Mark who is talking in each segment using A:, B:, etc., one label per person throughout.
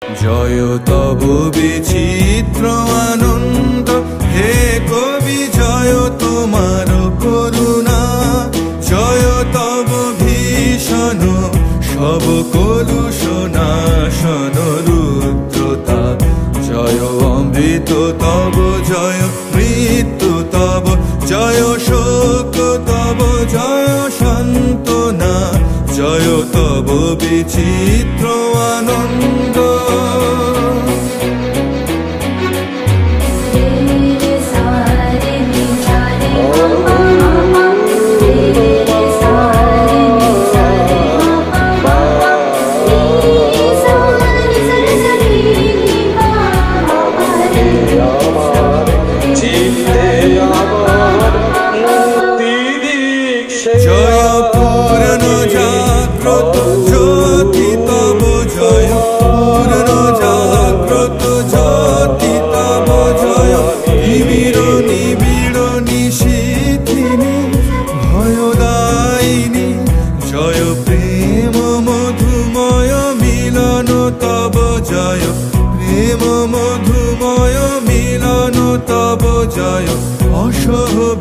A: জয় তব বিচিত্র আনন্দ হে কবি, জয় তোমার করুণা। জয় তব ভীষণ সব কলুষ নাশন রুদ্রতা। জয় অমৃত তব, জয় মৃত্যু তব, জয় শোক তব, জয় সান্ত্বনা। জয় তব বিচিত্র আনন্দ।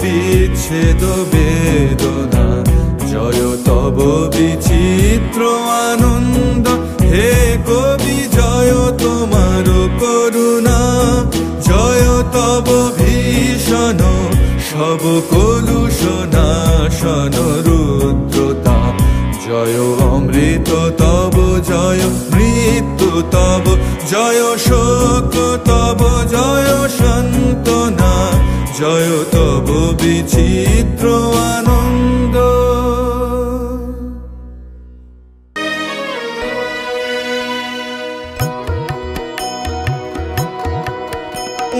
A: বিচ্ছেদ বেদনা। জয় তব বিচিত্র আনন্দ হে কবি, জয় তোমার করুণা। জয় তব ভীষণ সব কলুষ নাশন রুদ্রতা। জয় অমৃত তব, জয় মৃত্যু তব, জয় শোক তব, জয় সান্ত্বনা। জয় তব বিচিত্র আনন্দ।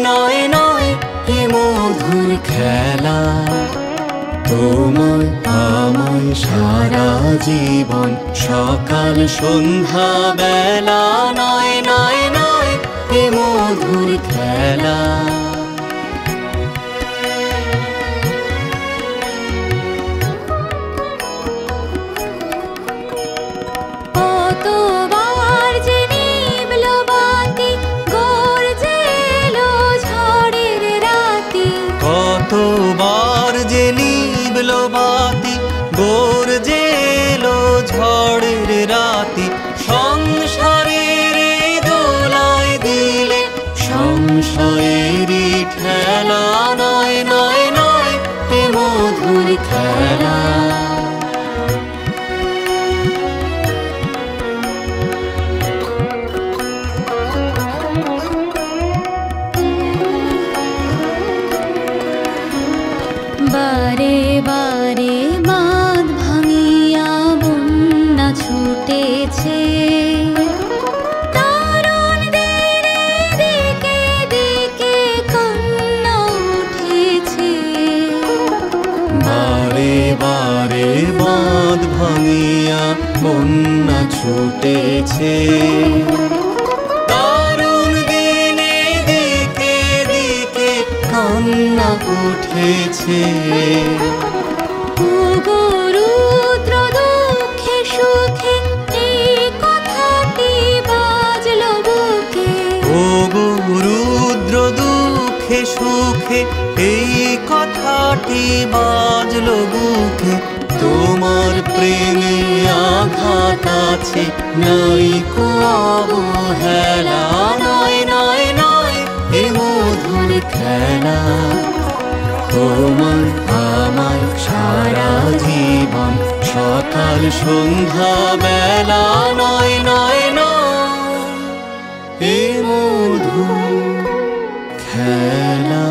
B: নয় নয় হে মধুর খেলা, তোমায় আমায় সারা জীবন সকাল সন্ধ্যা বেলা। নয় নয় নয় হে মধুর খেলা। কতবার যে নিবল বাতি, গর্জে এলো ঝড়ের রাতি। সংসারের দোলায় দিলে সংশয়েরই ঠেলা। নয় নয় নয় হে মধুর খেলা।
C: বারে বারে বাঁধ ভাঙিয়া বন্যা ছুটেছে, তরুণদের দিকে দিকে কান্না উঠেছে।
B: বারে বারে বাঁধ ভাঙিয়া বন্যা ছুটেছে, কান্না উঠেছে।
C: ওগো রুদ্র দুঃখে সুখে এই কথাটি বাজলো বুকে।
B: ওগো রুদ্র দুঃখে সুখে এই কথাটি বাজলো বুকে। তোমার প্রেমে আঘাত আছে, নাই কো অবহেলা। নয় নয় নয় হে মধুর খেলা। তোমার আমার সারা জীবন সকাল সন্ধ্যা বেলা। নয় নয় নয় হে মধুর খেলা।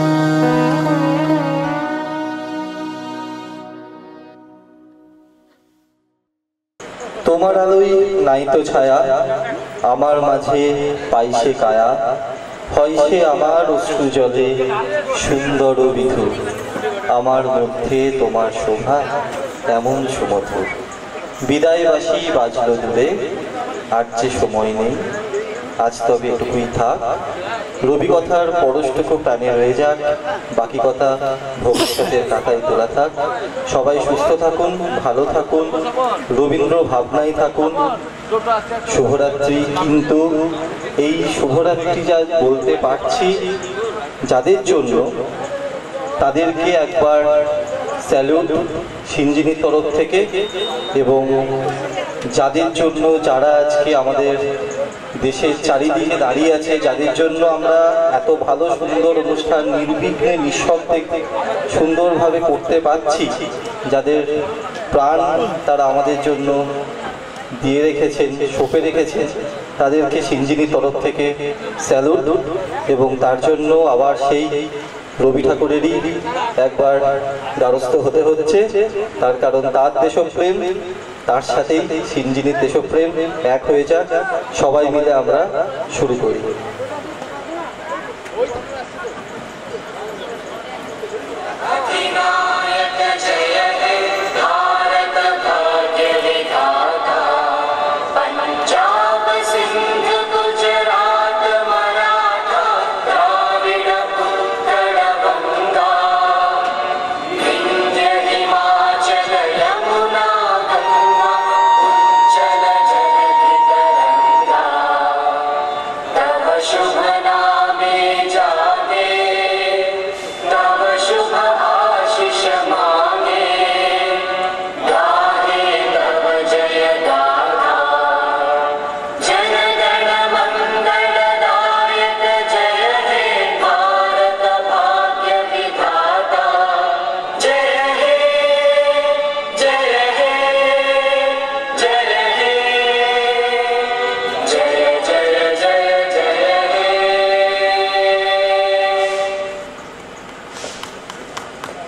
D: তোমার আলোই নাইতো ছায়া, আমার মাঝে পাইছে কায়া। হইছে আমার অশ্রু জলে সুন্দর বিধু, আমার মধ্যে তোমার শোভা এমন সুমধুর। বিদায়বাসী বাজলো দূরে, আর যে সময় নেই, আজ তবে এটুকুই থাক। রবি কথার পরশটুকু প্রাণে রয়ে যাক, বাকি কথা ভবিষ্যতের কাতায় তোলা থাক। সবাই সুস্থ থাকুন, ভালো থাকুন, রবীন্দ্র ভাবনায় থাকুন। শুভরাত্রি। কিন্তু এই শুভরাত্রি যা বলতে পারছি যাদের জন্য, তাদেরকে একবার স্যালুট সিঞ্জিনির তরফ থেকে। এবং যাদের জন্য, যারা আজকে আমাদের দেশের চারিদিকে দাঁড়িয়ে আছে, যাদের জন্য আমরা এত ভালো সুন্দর অনুষ্ঠান নির্বিঘ্নে নিঃশব্দে সুন্দরভাবে করতে পারছি, যাদের প্রাণ তারা আমাদের জন্য দিয়ে রেখেছেন, সঁপে রেখেছেন, তাদেরকে সিঞ্জিনির তরফ থেকে স্যালুট। এবং তার জন্য আবার সেই রবি ঠাকুরেরই একবার দ্বারস্থ হতে হচ্ছে, তার কারণ তার দেশপ্রেম, তার সাথেই সিঞ্জিনির দেশপ্রেম এক হয়ে যাক। সবাই মিলে আমরা শুরু করি।
B: अधिनायक जय